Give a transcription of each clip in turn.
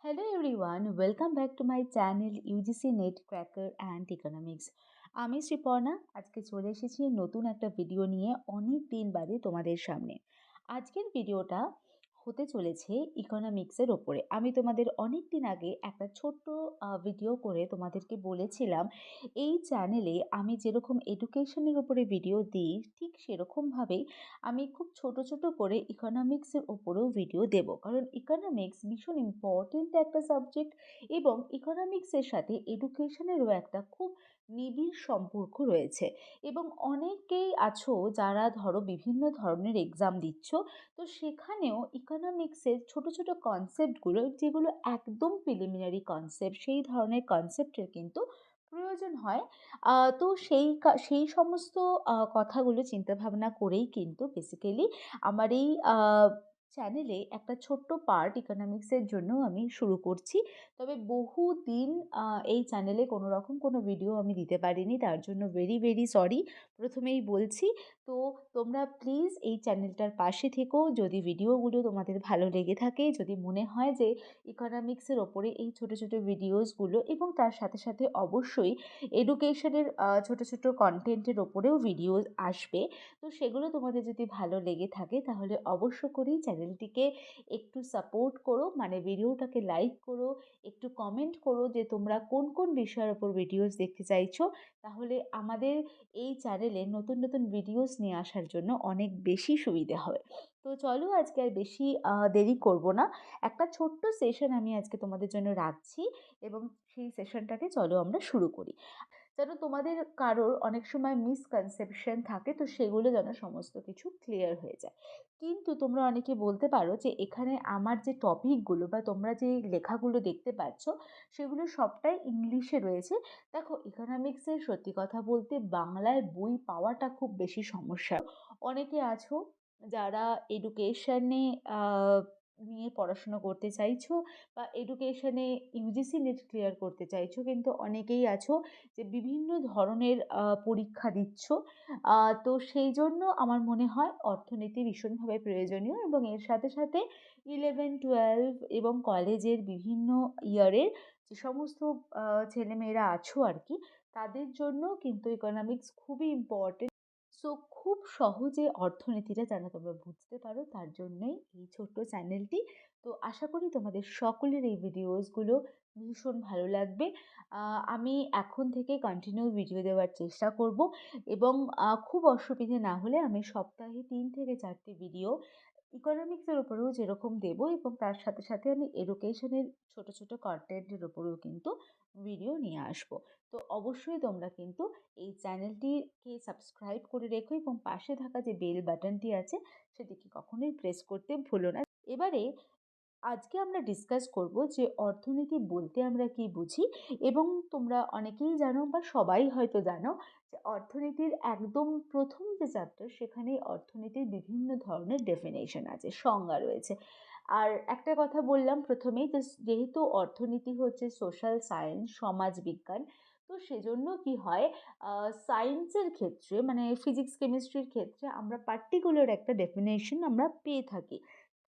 Hello everyone, welcome back to my channel UGC Net Cracker and Economics. আমি শ্রীপর্ণা আজকে চলে এসেছি নতুন একটা ভিডিও নিয়ে অনেক দিন বাদে তোমাদের সামনে। আজকের ভিডিওটা হতে চলেছে ইকোনমিক্সের ওপরে। আমি তোমাদের অনেক দিন আগে একটা ছোট্ট ভিডিও করে তোমাদেরকে বলেছিলাম এই চ্যানেলে আমি যেরকম এডুকেশনের ওপরে ভিডিও দিই ঠিক সেরকমভাবেই আমি খুব ছোট ছোট করে ইকোনমিক্সের ওপরেও ভিডিও দেব, কারণ ইকোনমিক্স ভীষণ ইম্পর্টেন্ট একটা সাবজেক্ট এবং ইকোনমিক্সের সাথে এডুকেশনেরও একটা খুব নিবিড় সম্পর্ক রয়েছে। এবং অনেকেই আছো যারা ধরো বিভিন্ন ধরনের এক্সাম দিচ্ছ, তো সেখানেও ইকোনমিক্সের ছোট ছোট কনসেপ্টগুলো যেগুলো একদম প্রিলিমিনারি কনসেপ্ট, সেই ধরনের কনসেপ্টের কিন্তু প্রয়োজন হয়। তো সেই সমস্ত কথাগুলো চিন্তাভাবনা করেই কিন্তু বেসিক্যালি আমার এই চ্যানেলে একটা ছোট্ট পার্ট ইকোনমিক্সের জন্য আমি শুরু করছি। তবে বহুদিন এই চ্যানেলে কোনো রকম কোনো ভিডিও আমি দিতে পারিনি, তার জন্য ভেরি ভেরি সরি প্রথমেই বলছি। তো তোমরা প্লিজ এই চ্যানেলটার পাশে থেকো। যদি ভিডিওগুলো তোমাদের ভালো লেগে থাকে, যদি মনে হয় যে ইকোনমিক্সের ওপরে এই ছোট ছোট ভিডিওসগুলো এবং তার সাথে সাথে অবশ্যই এডুকেশনের ছোট ছোট কন্টেন্টের ওপরেও ভিডিও আসবে, তো সেগুলো তোমাদের যদি ভালো লেগে থাকে তাহলে অবশ্য করেই চ্যানেলটিকে একটু সাপোর্ট করো, মানে ভিডিওটাকে লাইক করো, একটু কমেন্ট করো যে তোমরা কোন কোন বিষয়ের ওপর ভিডিওস দেখতে চাইছো। তাহলে আমাদের এই চ্যানেলে নতুন নতুন ভিডিওস নিয়ে আসার জন্য অনেক বেশি সুবিধে হবে। তো চলো আজকে আর বেশি দেরি করব না, একটা ছোট্ট সেশন আমি আজকে তোমাদের জন্য রাখছি এবং সেই সেশনটাকে চলো আমরা শুরু করি। যেন তোমাদের কারোর অনেক সময় মিসকনসেপশন থাকে, তো সেগুলো যেন সমস্ত কিছু ক্লিয়ার হয়ে যায়। কিন্তু তোমরা অনেকে বলতে পারো যে এখানে আমার যে টপিকগুলো বা তোমরা যে লেখাগুলো দেখতে পাচ্ছ সেগুলো সবটাই ইংলিশে রয়েছে। দেখো, ইকোনমিক্সের সত্যি কথা বলতে বাংলায় বই পাওয়াটা খুব বেশি সমস্যা। অনেকে আছো যারা এডুকেশনে নিয়ে পড়াশোনা করতে চাইছো বা এডুকেশনে ইউজিসি নেট ক্লিয়ার করতে চাইছো, কিন্তু অনেকেই আছো যে বিভিন্ন ধরনের পরীক্ষা দিচ্ছ। তো সেই জন্য আমার মনে হয় অর্থনীতি ভীষণভাবে প্রয়োজনীয় এবং এর সাথে সাথে 11-12 এবং কলেজের বিভিন্ন ইয়ারের যে সমস্ত ছেলেমেয়েরা আছো আর কি, তাদের জন্য কিন্তু ইকোনমিক্স খুবই ইম্পর্টেন্ট। সো খুব সহজে অর্থনীতিটা যেন তোমরা বুঝতে পারো, তার জন্যই এই ছোট্ট চ্যানেলটি। তো আশা করি তোমাদের সকলের এই ভিডিওসগুলো ভীষণ ভালো লাগবে। আমি এখন থেকে কন্টিনিউ ভিডিও দেওয়ার চেষ্টা করব এবং খুব অসুবিধে না হলে আমি সপ্তাহে 3 থেকে 4টে ভিডিও ইকোনমিক্সের উপরেও যেরকম দেবো এবং তার সাথে সাথে আমি এডুকেশনের ছোট ছোট কন্টেন্টের উপরেও কিন্তু ভিডিও নিয়ে আসবো। তো অবশ্যই তোমরা কিন্তু এই চ্যানেলটিকে সাবস্ক্রাইব করে রেখো এবং পাশে থাকা যে বেল বাটনটি আছে সেটিকে কখনোই প্রেস করতে ভুলো না। এবারে আজকে আমরা ডিসকাস করব যে অর্থনীতি বলতে আমরা কি বুঝি। এবং তোমরা অনেকেই জানো বা সবাই হয়তো জানো যে অর্থনীতির একদম প্রথম যে চ্যাপ্টার, সেখানে অর্থনীতির বিভিন্ন ধরনের ডেফিনেশন আছে, সংজ্ঞা রয়েছে। আর একটা কথা বললাম প্রথমেই যে যেহেতু অর্থনীতি হচ্ছে সোশ্যাল সায়েন্স, সমাজ বিজ্ঞান, তো সেজন্য কি হয়, সায়েন্সের ক্ষেত্রে মানে ফিজিক্স কেমিস্ট্রির ক্ষেত্রে আমরা পার্টিকুলার একটা ডেফিনেশন আমরা পেয়ে থাকি।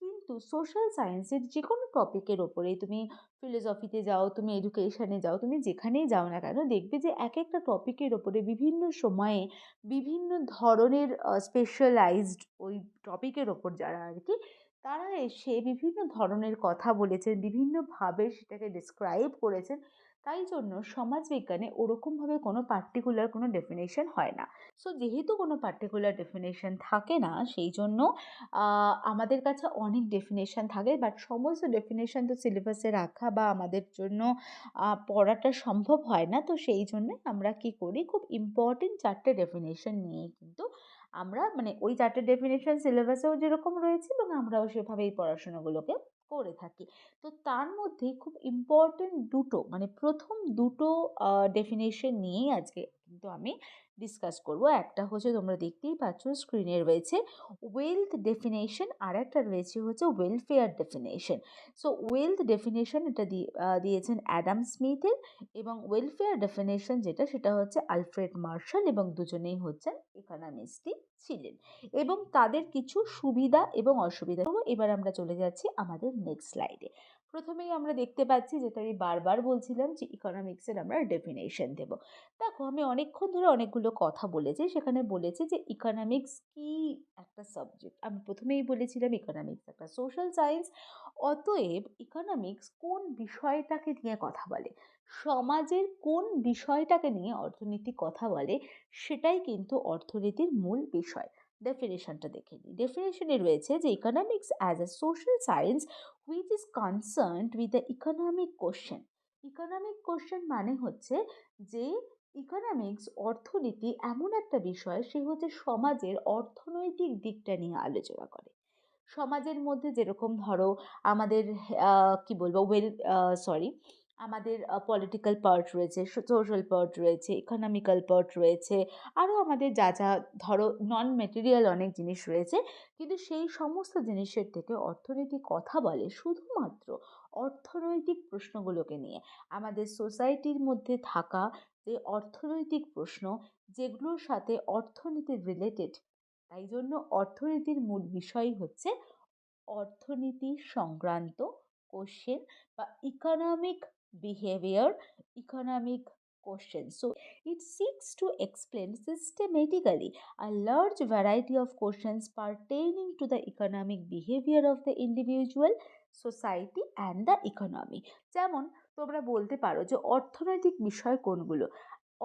কিন্তু সোশ্যাল সায়েন্সের যে কোনো টপিকের ওপরে তুমি ফিলোসফিতে যাও, তুমি এডুকেশনে যাও, তুমি যেখানেই যাও না কেন, দেখবে যে এক একটা টপিকের ওপরে বিভিন্ন সময়ে বিভিন্ন ধরনের স্পেশালাইজড ওই টপিকের ওপর যারা আর কি, তারা এসে বিভিন্ন ধরনের কথা বলেছেন, বিভিন্নভাবে সেটাকে ডিসক্রাইব করেছেন। তাই জন্য সমাজবিজ্ঞানে ওরকমভাবে কোনো পার্টিকুলার কোনো ডেফিনেশন হয় না। সো যেহেতু কোনো পার্টিকুলার ডেফিনেশন থাকে না, সেই জন্য আমাদের কাছে অনেক ডেফিনেশন থাকে, বাট সমস্ত ডেফিনেশন তো সিলেবাসে রাখা বা আমাদের জন্য পড়াটা সম্ভব হয় না। তো সেই জন্যে আমরা কি করি, খুব ইম্পর্টেন্ট 4টে ডেফিনেশন নিয়েই কিন্তু আমরা মানে ওই 4টে ডেফিনেশন সিলেবাসেও যেরকম রয়েছে এবং আমরাও সেভাবেই পড়াশোনাগুলোকে করে থাকি। তো তার মধ্যেই খুব ইম্পর্টেন্ট দুটো মানে প্রথম দুটো ডেফিনেশন নিয়েই আজকে কিন্তু আমি ডিসকাস করব। একটা হচ্ছে তোমরা দেখতেই পাচ্ছ স্ক্রিনে রয়েছে ওয়েলথ ডেফিনেশন, আর একটা রয়েছে হচ্ছে welfare definition. So wealth definition এটা দিয়েছেন অ্যাডাম স্মিথের, এবং ওয়েলফেয়ার ডেফিনেশন যেটা সেটা হচ্ছে আলফ্রেড মার্শাল, এবং দুজনেই হচ্ছেন ইকোনমিস্টই ছিলেন। এবং তাদের কিছু সুবিধা এবং অসুবিধা। এবার আমরা চলে যাচ্ছি আমাদের নেক্সট স্লাইডে। প্রথমেই আমরা দেখতে পাচ্ছি, যেটা আমি বারবার বলছিলাম, যে ইকোনমিক্সের আমরা ডেফিনেশন দেব। দেখো, আমি অনেকক্ষণ ধরে অনেকগুলো কথা বলেছি, সেখানে বলেছি যে ইকোনমিক্স কি একটা সাবজেক্ট। আমি প্রথমেই বলেছিলাম ইকোনমিক্স একটা সোশ্যাল সায়েন্স। অতএব ইকোনমিক্স কোন বিষয়টাকে নিয়ে কথা বলে, সমাজের কোন বিষয়টাকে নিয়ে অর্থনীতি কথা বলে, সেটাই কিন্তু অর্থনীতির মূল বিষয়। ডেফিনেশনটা দেখে নিই। ডেফিনেশনে রয়েছে যে economics as a social science which is concerned with the economic question. Economic question মানে হচ্ছে যে ইকোনমিক্স অর্থনীতি এমন একটা বিষয়, সে হচ্ছে সমাজের অর্থনৈতিক দিকটা নিয়ে আলোচনা করে। সমাজের মধ্যে যেরকম ধরো আমাদের কি বলবো সরি আমাদের পলিটিক্যাল পার্ট রয়েছে, সোশ্যাল পার্ট রয়েছে, ইকোনমিক্যাল পার্ট রয়েছে, আরও আমাদের যা যা ধরো নন মেটেরিয়াল অনেক জিনিস রয়েছে। কিন্তু সেই সমস্ত জিনিসের থেকে অর্থনীতি কথা বলে শুধুমাত্র অর্থনৈতিক প্রশ্নগুলোকে নিয়ে। আমাদের সোসাইটির মধ্যে থাকা যে অর্থনৈতিক প্রশ্ন, যেগুলোর সাথে অর্থনীতি রিলেটেড। তাই জন্য অর্থনীতির মূল বিষয় হচ্ছে অর্থনীতি সংক্রান্ত কোশ্চেন বা economic behaviour, economic question. So it seeks to explain systematically a large variety of questions pertaining to the economic behavior of the individual, society and the economy. যেমন তোমরা বলতে পারো যে অর্থনৈতিক বিষয় কোনগুলো।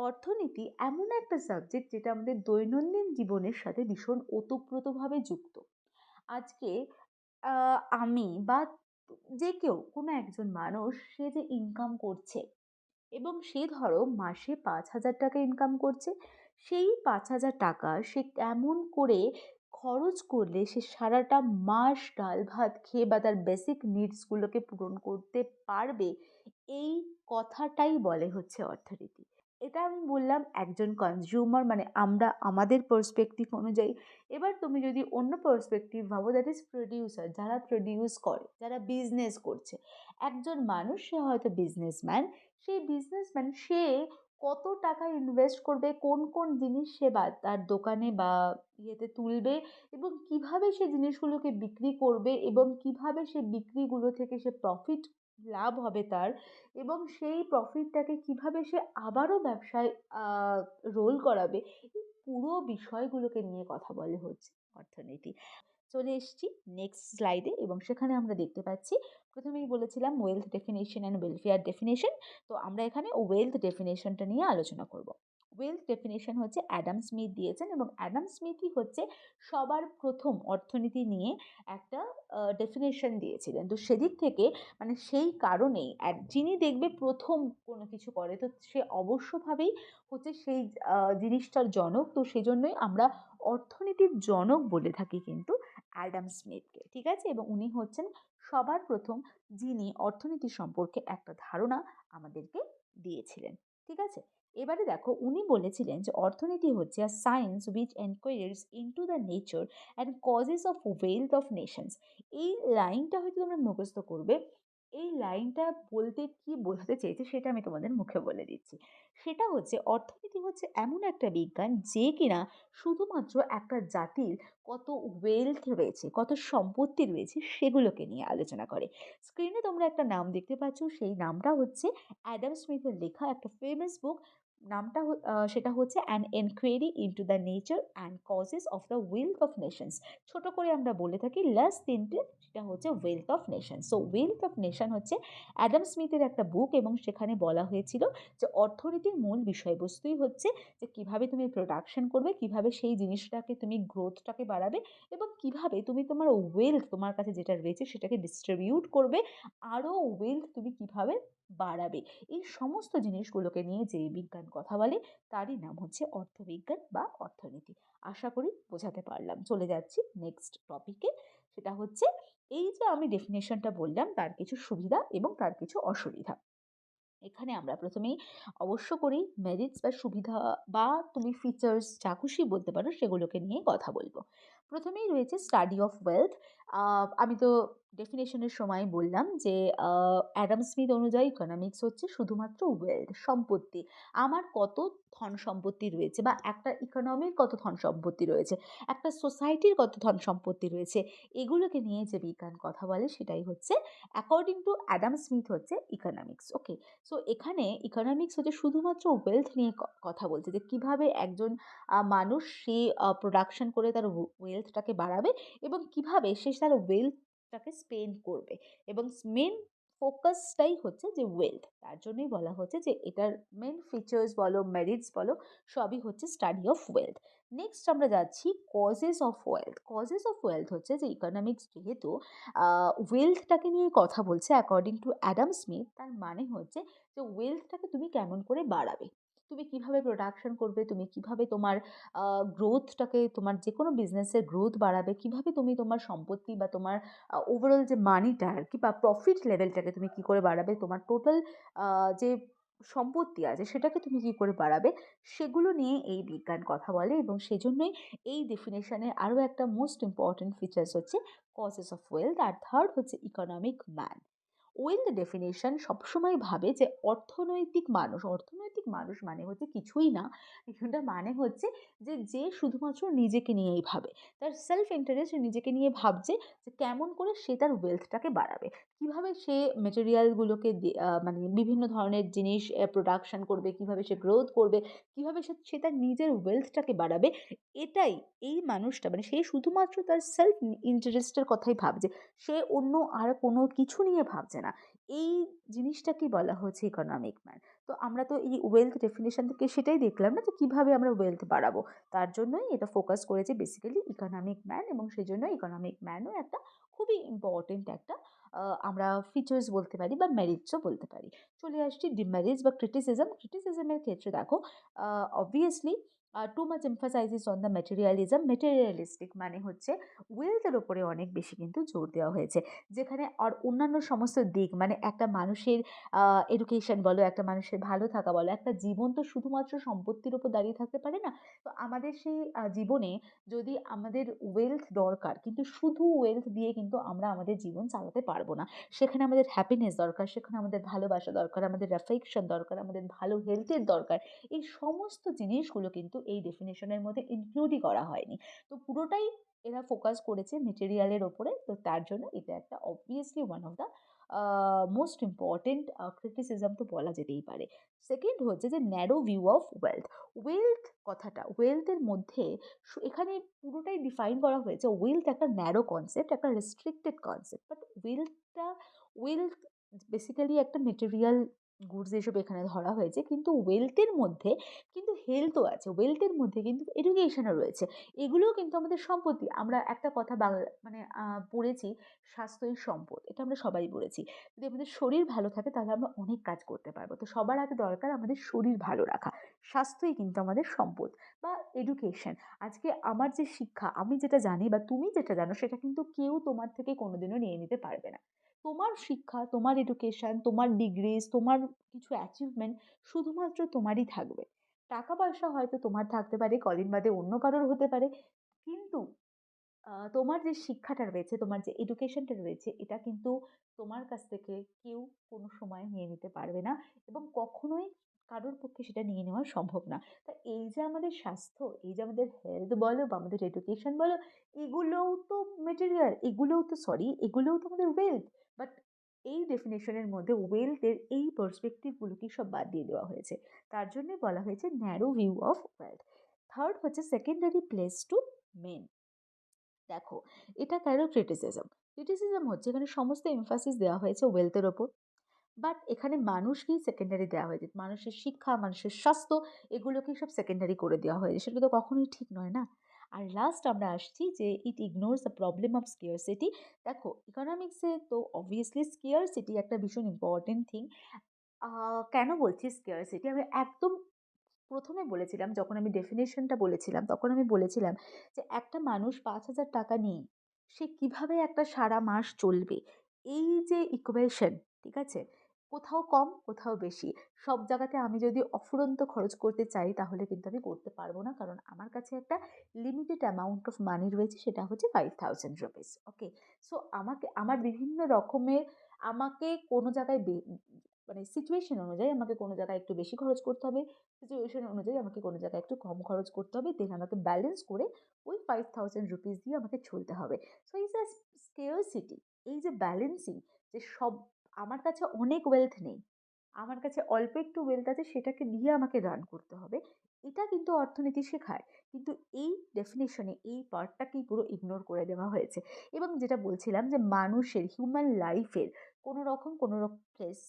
অর্থনীতি এমন একটা সাবজেক্ট যেটা আমাদের দৈনন্দিন জীবনের সাথে ভীষণ ওতপ্রোতভাবে যুক্ত। আজকে আমি বা যে কেউ, কোনো একজন মানুষ, সে যে ইনকাম করছে এবং সে ধরো মাসে 5,000 টাকা ইনকাম করছে, সেই 5,000 টাকা সে কেমন করে খরচ করলে সে সারাটা মাস ডাল ভাত খেয়ে বা তার বেসিক নিডসগুলোকে পূরণ করতে পারবে, এই কথাটাই বলে হচ্ছে অর্থনীতি। এটা আমি বললাম একজন কনজিউমার, মানে আমরা আমাদের পার্সপেক্টিভ অনুযায়ী। এবার তুমি যদি অন্য পার্সপেক্টিভ ভাবো, দ্যাট ইজ প্রডিউসার, যারা প্রডিউস করে, যারা বিজনেস করছে। একজন মানুষ, সে হয়তো বিজনেসম্যান, সেই বিজনেসম্যান সে কত টাকা ইনভেস্ট করবে, কোন কোন জিনিস সে বা তার দোকানে বা ইয়েতে তুলবে, এবং কিভাবে সে জিনিসগুলোকে বিক্রি করবে, এবং কিভাবে সে বিক্রিগুলো থেকে সে প্রফিট লাভ হবে তার, এবং সেই প্রফিটটাকে কিভাবে সে আবারও ব্যবসায় রোল করাবে, এই পুরো বিষয়গুলোকে নিয়ে কথা বলে হচ্ছে অর্থনীতি। চলে এসেছি নেক্সট স্লাইডে, এবং সেখানে আমরা দেখতে পাচ্ছি, প্রথমেই বলেছিলাম wealth definition and welfare definition. তো আমরা এখানে ওয়েলথ ডেফিনেশনটা নিয়ে আলোচনা করব। ওয়েলথ ডেফিনেশন হচ্ছে অ্যাডাম স্মিথ দিয়েছেন, এবং অ্যাডাম স্মিথই হচ্ছে সবার প্রথম অর্থনীতি নিয়ে একটা ডেফিনেশন দিয়েছিলেন। তো সেদিক থেকে, মানে সেই কারণেই যিনি দেখবে প্রথম কোনো কিছু করে, তো সে অবশ্যভাবেই হচ্ছে সেই জিনিসটার জনক। তো সেজন্যই আমরা অর্থনীতির জনক বলে থাকি কিন্তু অ্যাডাম স্মিথকে, ঠিক আছে। এবং উনি হচ্ছেন সবার প্রথম যিনি অর্থনীতি সম্পর্কে একটা ধারণা আমাদেরকে দিয়েছিলেন, ঠিক আছে। এবারে দেখো, উনি বলেছিলেন যে অর্থনীতি হচ্ছে a science which enquires into the nature and causes of wealth of nations. এই লাইনটা হয়তো তোমরা মুখস্থ করবে। এই লাইনটা বলতে কি বোঝাতে চেয়েছে সেটা আমি তোমাদের মুখে বলে দিচ্ছি। সেটা হচ্ছে, অর্থনীতি হচ্ছে এমন একটা বিজ্ঞান যে কিনা শুধুমাত্র একটা জাতির কত ওয়েলথ রয়েছে, কত সম্পত্তি রয়েছে, সেগুলোকে নিয়ে আলোচনা করে। স্ক্রিনে তোমরা একটা নাম দেখতে পাচ্ছ, সেই নামটা হচ্ছে অ্যাডাম স্মিথের লেখা একটা ফেমাস বুক। নামটা সেটা হচ্ছে an enquiry into the nature and causes of the wealth of Nations. ছোট করে আমরা বলে থাকি লাস্ট তিনটে, সেটা হচ্ছে wealth of nation. So wealth of nation হচ্ছে অ্যাডাম স্মিথের একটা বুক, এবং সেখানে বলা হয়েছিল যে অর্থনীতির মূল বিষয়বস্তুই হচ্ছে যে কিভাবে তুমি প্রোডাকশন করবে, কিভাবে সেই জিনিসটাকে তুমি গ্রোথটাকে বাড়াবে, এবং কিভাবে তুমি তোমার ওয়েলথ, তোমার কাছে যেটা রয়েছে সেটাকে ডিস্ট্রিবিউট করবে, আরও ওয়েলথ তুমি কিভাবে বাড়াবে। এই সমস্ত জিনিসগুলোকে নিয়ে যে বিজ্ঞান কথা বলে, তারই নাম হচ্ছে অর্থবিজ্ঞান বা অর্থনীতি। আশা করি বোঝাতে পারলাম। চলে যাচ্ছি নেক্সট টপিকে। সেটা হচ্ছে, এই যে আমি ডেফিনেশনটা বললাম, তার কিছু সুবিধা এবং তার কিছু অসুবিধা। এখানে আমরা প্রথমেই অবশ্য করেই মেরিটস বা সুবিধা বা তুমি ফিচার্স যা খুশি বলতে পারো, সেগুলোকে নিয়ে কথা বলবো। প্রথমেই রয়েছে স্টাডি অফ ওয়েলথ। আমি তো ডেফিনেশনের সময় বললাম যে অ্যাডাম স্মিথ অনুযায়ী ইকোনমিক্স হচ্ছে শুধুমাত্র ওয়েলথ, সম্পত্তি। আমার কত ধন সম্পত্তি রয়েছে বা একটা ইকোনমির কত ধন সম্পত্তি রয়েছে, একটা সোসাইটির কত ধন সম্পত্তি রয়েছে, এগুলোকে নিয়ে যে বিজ্ঞান কথা বলে সেটাই হচ্ছে অ্যাকর্ডিং টু অ্যাডাম স্মিথ হচ্ছে ইকোনমিক্স। ওকে, সো এখানে ইকোনমিক্স হচ্ছে শুধুমাত্র ওয়েলথ নিয়ে কথা বলছে, যে কিভাবে একজন মানুষ সে প্রোডাকশন করে তার ওয়েলথটাকে বাড়াবে এবং কিভাবে সে তার ওয়েলথটাকে স্পেন্ড করবে, এবং মেন ফোকাসটাই হচ্ছে যে ওয়েলথ। তার জন্যই বলা হচ্ছে যে এটার মেন ফিচার্স বলো, মেরিটস বলো, সবই হচ্ছে স্টাডি অফ ওয়েলথ। নেক্সট আমরা যাচ্ছি causes of wealth. Causes of wealth হচ্ছে যে ইকোনমিক্স যেহেতু ওয়েলথটাকে নিয়ে কথা বলছে অ্যাকর্ডিং টু অ্যাডাম স্মিথ, তার মানে হচ্ছে যে ওয়েলথটাকে তুমি কেমন করে বাড়াবে, তুমি কিভাবে প্রোডাকশন করবে, তুমি কিভাবে তোমার গ্রোথটাকে, তোমার যে কোনো বিজনেসের গ্রোথ বাড়াবে, কিভাবে তুমি তোমার সম্পত্তি বা তোমার ওভারঅল যে মানিটা আর কি বা প্রফিট লেভেলটাকে তুমি কি করে বাড়াবে, তোমার টোটাল যে সম্পত্তি আছে সেটাকে তুমি কি করে বাড়াবে, সেগুলো নিয়ে এই বিজ্ঞান কথা বলে। এবং সেজন্যই এই ডেফিনেশনের আরও একটা মোস্ট ইম্পর্টেন্ট ফিচার্স হচ্ছে কজেস অফ ওয়েলথ। আর থার্ড হচ্ছে ইকোনমিক ম্যান। ওয়েলথ ডেফিনেশন সবসময় ভাবে যে অর্থনৈতিক মানুষ, অর্থনৈতিক মানুষ মানে হচ্ছে কিছুই না, এটা মানে হচ্ছে যে যে শুধুমাত্র নিজেকে নিয়েই ভাবে, তার সেলফ ইন্টারেস্ট, নিজেকে নিয়ে ভাবছে যে কেমন করে সে তার ওয়েলথটাকে বাড়াবে, কিভাবে সে মেটেরিয়ালগুলোকে মানে বিভিন্ন ধরনের জিনিস প্রোডাকশন করবে, কিভাবে সে গ্রোথ করবে, কিভাবে সে তার নিজের ওয়েলথটাকে বাড়াবে। এটাই এই মানুষটা মানে সে শুধুমাত্র তার সেলফ ইন্টারেস্টের কথাই ভাবছে, সে অন্য আর কোনো কিছু নিয়ে ভাবছে না। এই জিনিসটাকেই বলা হচ্ছে ইকোনমিক ম্যান। তো আমরা তো এই ওয়েলথ ডেফিনেশন থেকে সেটাই দেখলাম না, যে কিভাবে আমরা ওয়েলথ বাড়াবো। তার জন্যই এটা ফোকাস করেছে বেসিক্যালি ইকোনমিক ম্যান, এবং সেই জন্য ইকোনমিক ম্যানও একটা খুবই ইম্পর্টেন্ট একটা আমরা ফিচার্স বলতে পারি বা মেরিটসও বলতে পারি। চলে আসছি ডিমেরিটস বা ক্রিটিসিজম। ক্রিটিসিজমের ক্ষেত্রে দেখো, obviously too much emphasises on the materialism. Materialistic মানে হচ্ছে ওয়েলথের ওপরে অনেক বেশি কিন্তু জোর দেওয়া হয়েছে, যেখানে আর অন্যান্য সমস্ত দিক মানে একটা মানুষের এডুকেশন বলো, একটা মানুষের ভালো থাকা বলো, একটা জীবন তো শুধুমাত্র সম্পত্তির উপর দাঁড়িয়ে থাকতে পারে না। তো আমাদের সেই জীবনে যদি আমাদের ওয়েলথ দরকার, কিন্তু শুধু ওয়েলথ দিয়ে কিন্তু আমরা আমাদের জীবন চালাতে পারবো না। সেখানে আমাদের হ্যাপিনেস দরকার, সেখানে আমাদের ভালোবাসা দরকার, আমাদের অ্যাফেকশন দরকার, আমাদের ভালো হেলথের দরকার। এই সমস্ত জিনিসগুলো কিন্তু এই ডেফিনেশনের মধ্যে ইনক্লুডই করা হয়নি। তো পুরোটাই এরা ফোকাস করেছে মেটেরিয়ালের ওপরে। তো তার জন্য এটা একটা obviously one of the most important criticism তো বলা যেতেই পারে। সেকেন্ড হচ্ছে যে narrow view of wealth. Wealth কথাটা, ওয়েলথের মধ্যে এখানে পুরোটাই ডিফাইন করা হয়েছে ওয়েলথ একটা ন্যারো কনসেপ্ট, একটা restricted concept. But wealth basically একটা মেটেরিয়াল গুডস হিসেবে এখানে ধরা হয়েছে, কিন্তু ওয়েলথের মধ্যে কিন্তু হেলথও আছে, ওয়েলথের মধ্যে কিন্তু এডুকেশনও রয়েছে। এগুলোও কিন্তু আমাদের সম্পত্তি। আমরা একটা কথা বাংলা মানে পড়েছি, স্বাস্থ্যই সম্পদ, এটা আমরা সবাই পড়েছি। যদি আমাদের শরীর ভালো থাকে তাহলে আমরা অনেক কাজ করতে পারবো। তো সবার আগে দরকার আমাদের শরীর ভালো রাখা। স্বাস্থ্যই কিন্তু আমাদের সম্পদ বা এডুকেশন। আজকে আমার যে শিক্ষা, আমি যেটা জানি বা তুমি যেটা জানো, সেটা কিন্তু কেউ তোমার থেকে কোনোদিনও নিয়ে নিতে পারবে না। তোমার শিক্ষা, তোমার এডুকেশন, তোমার ডিগ্রিজ, তোমার কিছু অ্যাচিভমেন্ট শুধুমাত্র তোমারই থাকবে। টাকা পয়সা হয়তো তোমার থাকতে পারে, কদিন বাদে অন্য কারোর হতে পারে, কিন্তু তোমার যে শিক্ষাটা রয়েছে, তোমার যে এডুকেশনটা রয়েছে, এটা কিন্তু তোমার কাছ থেকে কেউ কোনো সময় নিয়ে নিতে পারবে না, এবং কখনোই কারোর পক্ষে সেটা নিয়ে নেওয়া সম্ভব না। তা এই যে আমাদের স্বাস্থ্য, এই যে আমাদের হেলথ বলো বা আমাদের এডুকেশন বলো, এগুলোও তো মেটেরিয়াল, এগুলোও তো আমাদের ওয়েলথ। বাট এই ডেফিনেশনের মধ্যে ওয়েলথের এই পার্সপেক্টিভগুলোকে সব বাদ দিয়ে দেওয়া হয়েছে। তার জন্য বলা হয়েছে narrow view of wealth. Third হচ্ছে সেকেন্ডারি প্লেস টু মেন। দেখো, এটা কেন ক্রিটিসিজম? ক্রিটিসিজম হচ্ছে এখানে সমস্ত এমফাসিস দেওয়া হয়েছে ওয়েলথের ওপর, বাট এখানে মানুষকেই সেকেন্ডারি দেওয়া হয়েছে। মানুষের শিক্ষা, মানুষের স্বাস্থ্য, এগুলোকেই সব সেকেন্ডারি করে দেওয়া হয়েছে। সেটা তো কখনোই ঠিক নয় না। আর লাস্ট আমরা আসছি যে it ignores the problem of scarcity. দেখো, ইকোনমিক্সে তো অবভিয়াসলি স্কেয়ারসিটি একটা ভীষণ ইম্পর্টেন্ট থিং। কেন বলছি স্কেয়ারসিটি? আমি একদম প্রথমে বলেছিলাম, যখন আমি ডেফিনেশনটা বলেছিলাম, তখন আমি বলেছিলাম যে একটা মানুষ ৫,০০০ টাকা নিয়ে সে কিভাবে একটা সারা মাস চলবে, এই যে ইকুয়েশন, ঠিক আছে, কোথাও কম, কোথাও বেশি। সব জায়গাতে আমি যদি অফুরন্ত খরচ করতে চাই তাহলে কিন্তু আমি করতে পারব না। কারণ আমার কাছে একটা লিমিটেড অ্যামাউন্ট অফ মানি রয়েছে, সেটা হচ্ছে ৳৫,০০০। ওকে? সো আমাকে আমার বিভিন্ন রকমের আমাকে কোনো জায়গায় মানে সিচুয়েশন অনুযায়ী আমাকে কোনো জায়গায় একটু বেশি খরচ করতে হবে, সিচুয়েশন অনুযায়ী আমাকে কোনো জায়গায় একটু কম খরচ করতে হবে। দেন আমাকে ব্যালেন্স করে ওই ৳৫,০০০ দিয়ে আমাকে চলতে হবে। সো ইটস আ scarcity, এই যে ব্যালেন্সিং, যে সব আমার কাছে অনেক ওয়েলথ নেই। আমার কাছে অল্প একটু ওয়েলথ আছে, সেটাকে দিয়ে আমাকে রান করতে হবে। এটা কিন্তু অর্থনীতি শেখায়। কিন্তু এই ডেফিনিশনে এই পার্টটাকেই পুরো ইগনোর করে দেওয়া হয়েছে। এবং যেটা বলছিলাম যে মানুষের হিউম্যান লাইফের কোনো প্লেস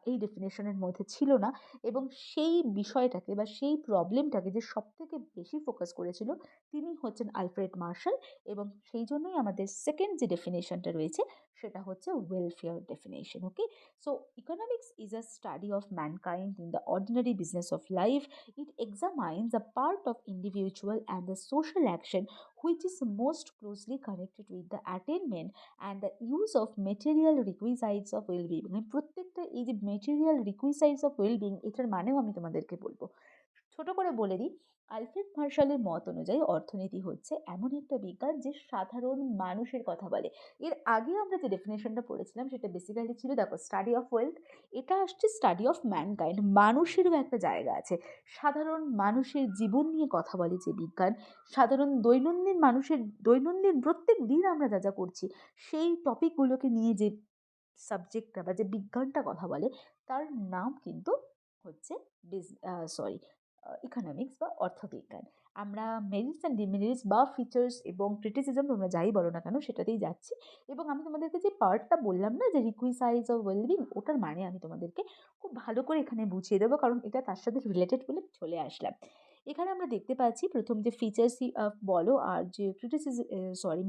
এই ডেফিনিশনের মধ্যে ছিল না। এবং সেই বিষয়টাকে বা সেই প্রবলেমটাকে যে সবথেকে বেশি ফোকাস করেছিল তিনি হচ্ছেন আলফ্রেড মার্শাল। এবং সেই জন্যই আমাদের সেকেন্ড যে ডেফিনিশনটা রয়েছে সেটা হচ্ছে welfare definition. Okay? So, economics is a study of mankind in the ordinary business of life. It examines a part of individual and the social action which is most closely connected with the attainment and the use of material requisites of well-being. মানে প্রত্যেকটা এই যে material রিকুইসাইটস of wellbeing, এটার মানেও আমি তোমাদেরকে বলবো। ছোট করে বলে দিই, আলফ্রেড মার্শালের মত অনুযায়ী অর্থনীতি হচ্ছে এমন একটা বিজ্ঞান যে সাধারণ মানুষের কথা বলে। এর আগে আমরা যে ডেফিনেশনটা পড়েছিলাম সেটা বেসিক্যালি ছিল, দেখো, স্টাডি অফ ওয়েলথ। এটা আসছে স্টাডি অফ ম্যানকাইন্ড, মানুষেরও একটা জায়গা আছে। সাধারণ মানুষের জীবন নিয়ে কথা বলে যে বিজ্ঞান, সাধারণ দৈনন্দিন মানুষের দৈনন্দিন প্রত্যেক দিন আমরা যা যা করছি সেই টপিকগুলোকে নিয়ে যে সাবজেক্টটা বা যে বিজ্ঞানটা কথা বলে তার নাম কিন্তু হচ্ছে সরি ইকোনমিক্স বা অর্থবিজ্ঞান। আমরা মেরিটস অ্যান্ড ডিমেরিটস বা ফিচার্স এবং ক্রিটিসিজম তোমরা যাই বলো না কেন সেটাতেই যাচ্ছি। এবং আমি তোমাদেরকে যে পার্টটা বললাম না, যে রিকুইসাইজ অফ ওয়েলবিং, ওটার মানে আমি তোমাদেরকে খুব ভালো করে এখানে বুঝিয়ে দেবো, কারণ এটা তার সাথে রিলেটেড বলে চলে আসলাম। এখানে আমরা দেখতে পাচ্ছি প্রথম যে ফিচার্সই বলো আর যে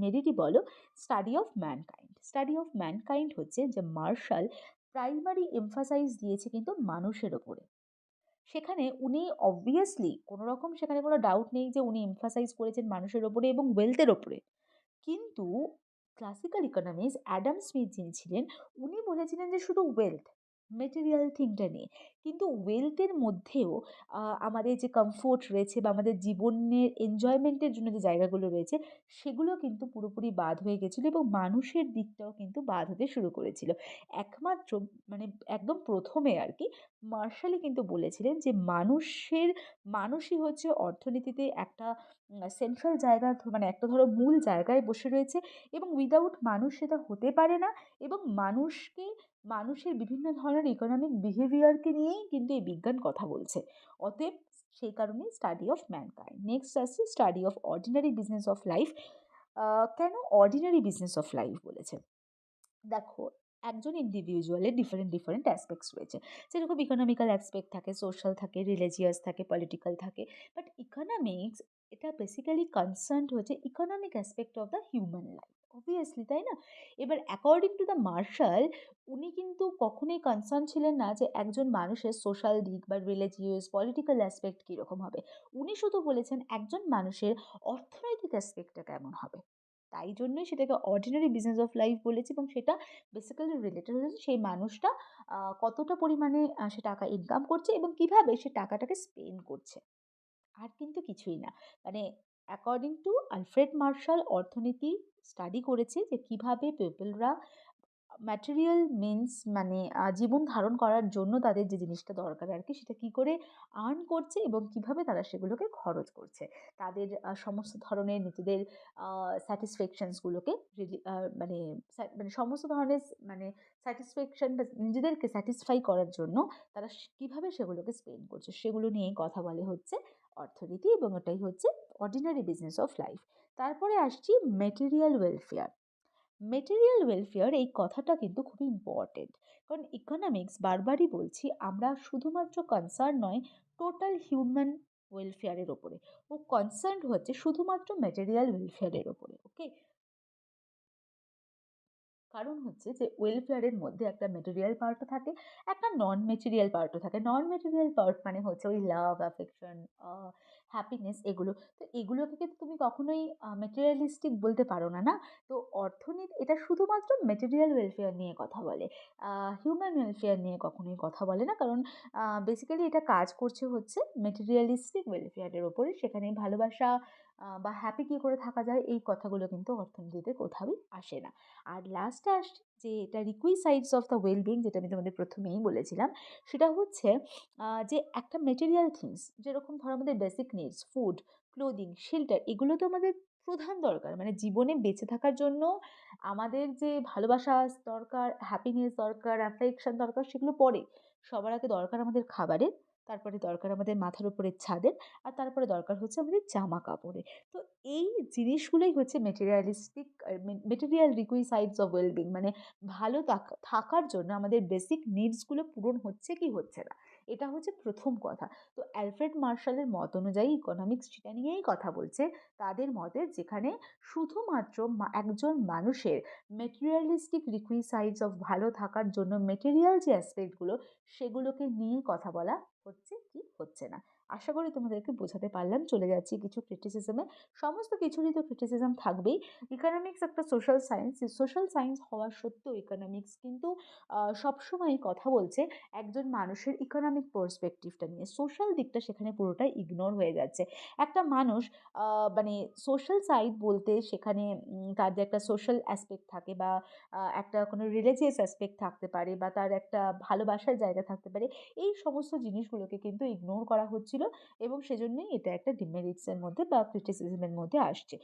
মেরিটই বলো, study of mankind. Study of mankind হচ্ছে যে মার্শাল প্রাইমারি এমফাসাইজ দিয়েছে কিন্তু মানুষের ওপরে। সেখানে উনি অবভিয়াসলি কোনো রকম সেখানে কোনো ডাউট নেই যে উনি এমফাসাইজ করেছেন মানুষের ওপরে এবং ওয়েলথের ওপরে। কিন্তু ক্লাসিক্যাল ইকোনমিক্স অ্যাডাম স্মিথ যিনি ছিলেন, উনি বলেছিলেন যে শুধু ওয়েলথ, মেটেরিয়াল থিংটা নিয়ে। কিন্তু ওয়েলথের মধ্যেও আমাদের যে কমফোর্ট রয়েছে বা আমাদের জীবনের এনজয়মেন্টের জন্য যে জায়গাগুলো রয়েছে সেগুলো কিন্তু পুরোপুরি বাদ হয়ে গেছিলো এবং মানুষের দিকটাও কিন্তু বাদ হতে শুরু করেছিল। একমাত্র মানে একদম প্রথমে আর কি মার্শালই কিন্তু বলেছিলেন যে মানুষই হচ্ছে অর্থনীতিতে একটা সেন্ট্রাল জায়গা, মানে একটা ধরো মূল জায়গায় বসে রয়েছে এবং উইদাউট মানুষ সেটা হতে পারে না। এবং মানুষের বিভিন্ন ধরনের ইকোনমিক বিহেভিয়ারকে নিয়েই কিন্তু এই বিজ্ঞান কথা বলছে। অতএব সেই কারণেই স্টাডি অফ ম্যানকাইন্ড। নেক্সট আসছে study of ordinary business of life. কেন অর্ডিনারি বিজনেস অফ লাইফ বলেছে? দেখো, একজন ইন্ডিভিজুয়ালের ডিফারেন্ট অ্যাসপেক্টস রয়েছে। যেরকম ইকোনমিক্যাল অ্যাসপেক্ট থাকে, সোশ্যাল থাকে, রিলিজিয়াস থাকে, পলিটিক্যাল থাকে। বাট ইকোনমিক্স এটা বেসিক্যালি কনসার্নড হচ্ছে economic aspect of the human life, obviously, তাই না? এবার অ্যাকর্ডিং টু দ্য মার্শাল, উনি কিন্তু কখনোই কনসার্ন ছিলেন না যে একজন মানুষের সোশ্যাল দিক বা রিলিজিয়াস পলিটিক্যাল অ্যাসপেক্ট কীরকম হবে। উনি শুধু বলেছেন একজন মানুষের অর্থনৈতিক অ্যাসপেক্টটা কেমন হবে। তাই জন্যই সেটাকে অর্ডিনারি বিজনেস অফ লাইফ বলেছি। এবং সেটা বেসিক্যালি রিলেটেড হচ্ছে সেই মানুষটা কতটা পরিমাণে সে টাকা ইনকাম করছে এবং কিভাবে সে টাকাটাকে স্পেন্ড করছে। আর কিন্তু কিছুই না। মানে অ্যাকর্ডিং টু আলফ্রেড মার্শাল অর্থনীতি স্টাডি করেছে যে কিভাবে পিপলরা ম্যাটেরিয়াল মিনস মানে জীবন ধারণ করার জন্য তাদের যে জিনিসটা দরকার আর কি সেটা কী করে আর্ন করছে এবং কিভাবে তারা সেগুলোকে খরচ করছে। তাদের সমস্ত ধরনের নিজেদের স্যাটিসফ্যাকশনসগুলোকে মানে মানে সমস্ত ধরনের মানে স্যাটিসফ্যাকশন বা নিজেদেরকে স্যাটিসফাই করার জন্য তারা কীভাবে সেগুলোকে স্পেন্ড করছে সেগুলো নিয়েই কথা বলে হচ্ছে অর্থনীতি। এবং এটাই হচ্ছে অর্ডিনারি বিজনেস অফ লাইফ। তারপরে আসছি মেটেরিয়াল ওয়েলফেয়ার। মেটেরিয়াল ওয়েলফেয়ার এই কথাটা কিন্তু খুবই ইম্পর্টেন্ট, কারণ ইকোনমিক্স বারবারই বলছি আমরা শুধুমাত্র কনসার্ন নয় টোটাল হিউম্যান ওয়েলফেয়ারের ওপরে, ও কনসার্ন হচ্ছে শুধুমাত্র মেটেরিয়াল ওয়েলফেয়ারের ওপরে। ওকে? কারণ হচ্ছে যে ওয়েলফেয়ারের মধ্যে একটা মেটেরিয়াল পার্টও থাকে, একটা নন মেটেরিয়াল পার্টও থাকে। নন মেটেরিয়াল পার্ট মানে হচ্ছে ওই লাভ, অ্যাফেকশন, হ্যাপিনেস এগুলো। তো এগুলোকে কিন্তু তুমি কখনোই ম্যাটেরিয়ালিস্টিক বলতে পারো না, না? তো অর্থনীতি এটা শুধুমাত্র ম্যাটেরিয়াল ওয়েলফেয়ার নিয়ে কথা বলে। হিউম্যান ওয়েলফেয়ার নিয়ে কখনোই কথা বলে না। কারণ বেসিক্যালি এটা কাজ করছে হচ্ছে ম্যাটেরিয়ালিস্টিক ওয়েলফেয়ারের ওপরে। সেখানে ভালোবাসা বা হ্যাপি কী করে থাকা যায় এই কথাগুলো কিন্তু অর্থনীতিতে কোথাওই আসে না। আর লাস্টে আসছি যে এটা রিকুইসাইডস অফ দ্য ওয়েল বিইং, যেটা আমি তোমাদের ১ম এই বলেছিলাম। সেটা হচ্ছে যে একটা মেটেরিয়াল থিংস যেরকম ধরো আমাদের basic needs, food, clothing, shelter, এগুলো তো আমাদের প্রধান দরকার। মানে জীবনে বেঁচে থাকার জন্য আমাদের যে ভালোবাসা দরকার, হ্যাপিনেস দরকার, অ্যাফেকশন দরকার, সেগুলো পরে। সবার আগে দরকার আমাদের খাবারের, তারপরে দরকার আমাদের মাথার উপরের ছাদের, আর তারপরে দরকার হচ্ছে আমাদের জামা কাপড়ের। তো এই জিনিসগুলোই হচ্ছে মেটেরিয়ালিস্টিক মেটেরিয়াল রিকুইসাইডস অফ ওয়েলবিং। মানে ভালো থাকার জন্য আমাদের বেসিক নিডসগুলো পূরণ হচ্ছে কি হচ্ছে না, এটা হচ্ছে প্রথম কথা। তো অ্যালফ্রেড মার্শালের মত অনুযায়ী ইকোনমিক্স সেটা নিয়েই কথা বলছে। তাদের মতে যেখানে শুধুমাত্র একজন মানুষের মেটেরিয়ালিস্টিক রিকুইসাইডস অফ ভালো থাকার জন্য মেটেরিয়াল যে অ্যাসপেক্টগুলো, সেগুলোকে নিয়ে কথা বলা হচ্ছে কি হচ্ছে না। আশা করি তোমাদেরকে বোঝাতে পারলাম। চলে যাচ্ছি কিছু ক্রিটিসিজমে। সমস্ত কিছুরই তো ক্রিটিসিজম থাকবেই। ইকোনমিক্স একটা সোশ্যাল সায়েন্স। এই সোশ্যাল সায়েন্স হওয়া সত্ত্বেও ইকোনমিক্স কিন্তু সবসময়ই কথা বলছে একজন মানুষের ইকোনমিক পার্সপেক্টিভটা নিয়ে। সোশ্যাল দিকটা সেখানে পুরোটাই ইগনোর হয়ে যাচ্ছে। একটা মানুষ মানে সোশ্যাল সাইড বলতে সেখানে তার যে একটা সোশ্যাল অ্যাসপেক্ট থাকে, বা একটা কোনো রিলিজিয়াস অ্যাসপেক্ট থাকতে পারে, বা তার একটা ভালোবাসার জায়গা থাকতে পারে। এই সমস্ত জিনিসগুলোকে কিন্তু ইগনোর করা হচ্ছিল, এবং সেজন্যই এটা একটা ডিমেরিটসের মধ্যে বা ক্রিটিসিজমের মধ্যে আসছে।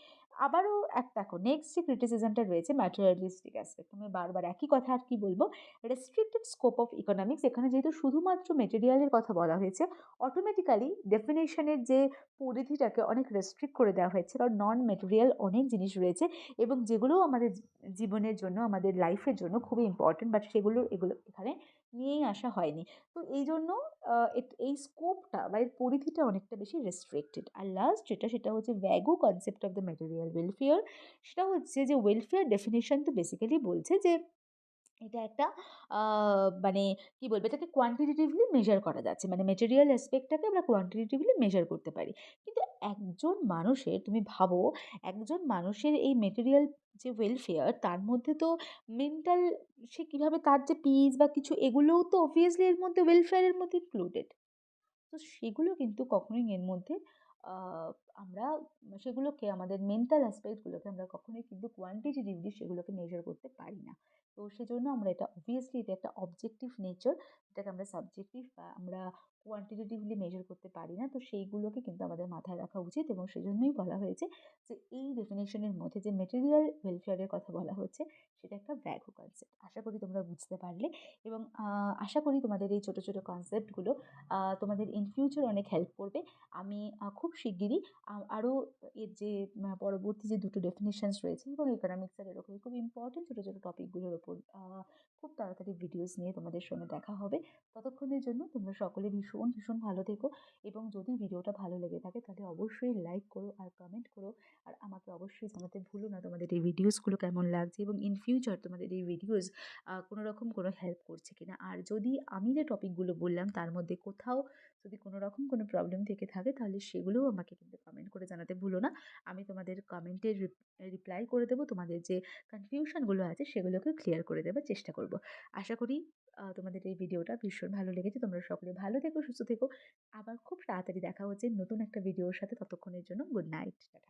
আবারও দেখো নেক্সট যে ক্রিটিসিজমটা রয়েছে ম্যাটেরিয়ালিস্টিক অ্যাসপেক্ট। আমি বারবার একই কথা আর কি বলবো, রেস্ট্রিক্টেড স্কোপ অফ ইকোনমিক্স। এখানে যেহেতু শুধুমাত্র মেটেরিয়ালের কথা বলা হয়েছে, অটোমেটিক্যালি ডেফিনেশনের যে পরিধিটাকে অনেক রেস্ট্রিক্ট করে দেওয়া হয়েছে। কারণ নন মেটেরিয়াল অনেক জিনিস রয়েছে, এবং যেগুলোও আমাদের জীবনের জন্য, আমাদের লাইফের জন্য খুবই ইম্পর্টেন্ট, বাট এগুলো এখানে নিয়েই আসা হয়নি। তো এই জন্য এই স্কোপটা বা এর পরিধিটা অনেকটা বেশি রেস্ট্রিক্টেড। আর লাস্ট সেটা হচ্ছে vague concept of the material welfare. সেটা হচ্ছে যে ওয়েলফেয়ার ডেফিনেশন তো বেসিক্যালি বলছে যে এটা একটা আ মানে কি বলবো? এটাকে কোয়ান্টিটেটিভলি মেজার করা যাচ্ছে। মানে মেটেরিয়াল অ্যাসপেক্টটাকে আমরা কোয়ান্টিটেটিভলি মেজার করতে পারি। কিন্তু একজন মানুষের, তুমি ভাবো, একজন মানুষের এই মেটেরিয়াল যে ওয়েলফেয়ার, তার মধ্যে তো মেন্টাল, সে কিভাবে তার যে পিস বা কিছু, এগুলোও তো অবভিয়াসলি এর মধ্যে ওয়েলফেয়ার এর মধ্যে ইনক্লুডেড। তো সেগুলো কিন্তু কখনোই এর মধ্যে আ আমরা সেগুলোকে, আমাদের মেন্টাল অ্যাসপেক্ট গুলোকে আমরা কখনোই কিন্তু কোয়ান্টিটেটিভলি সেগুলোকে মেজার করতে পারি না। তো সেজন্য আমরা এটা অবভিয়াসলি এটা একটা অবজেক্টিভ নেচার, এটাকে আমরা সাবজেক্টিভ বা আমরা কোয়ান্টিটেটিভলি মেজার করতে পারি না। তো সেইগুলোকে কিন্তু আমাদের মাথায় রাখা উচিত, এবং সেজন্যই বলা হয়েছে যে এই ডেফিনিশনের মধ্যে যে মেটেরিয়াল ওয়েলফেয়ার এর কথা বলা হচ্ছে, সেটা একটা ভ্যাগু কনসেপ্ট। আশা করি তোমরা বুঝতে পারলে, এবং আশা করি তোমাদের এই ছোট, ছোট কনসেপ্টগুলো তোমাদের ইন ফিউচার অনেক হেল্প করবে। আমি খুব শিগগিরই আরও এর যে পরবর্তী যে দুটো ডেফিনিশনস রয়েছে, এবং ইকোনমিক্সের এরকমই খুব ইম্পর্টেন্ট ছোটো ছোটো টপিকগুলোর ওপর খুব তাড়াতাড়ি ভিডিওস নিয়ে তোমাদের সঙ্গে দেখা হবে। ততক্ষণের জন্য তোমরা সকলে ভীষণ ভীষণ ভালো থেকো, এবং যদি ভিডিওটা ভালো লেগে থাকে তাহলে অবশ্যই লাইক করো আর কমেন্ট করো। আর আমাকে অবশ্যই জানাতে ভুলো না তোমাদের এই ভিডিওসগুলো কেমন লাগছে, এবং ইন ফিউচার তোমাদের এই ভিডিওস কোনো রকম কোনো হেল্প করছে কিনা। আর যদি আমি যে টপিকগুলো বললাম তার মধ্যে কোথাও যদি কোনো রকম কোনো প্রবলেম থেকে থাকে, তাহলে সেগুলোও আমাকে কিন্তু কমেন্ট করে জানাতে ভুলো না। আমি তোমাদের কমেন্টের রিপ্লাই করে দেবো। তোমাদের যে কনফিউশনগুলো আছে সেগুলোকে ক্লিয়ার করে দেওয়ার চেষ্টা করব। আশা করি তোমাদের এই ভিডিওটা ভীষণ ভালো লেগেছে। তোমরা সকলে ভালো থেকো, সুস্থ থেকো। আবার খুব তাড়াতাড়ি দেখা হচ্ছে নতুন একটা ভিডিওর সাথে। ততক্ষণের জন্য গুড নাইট। টাটা।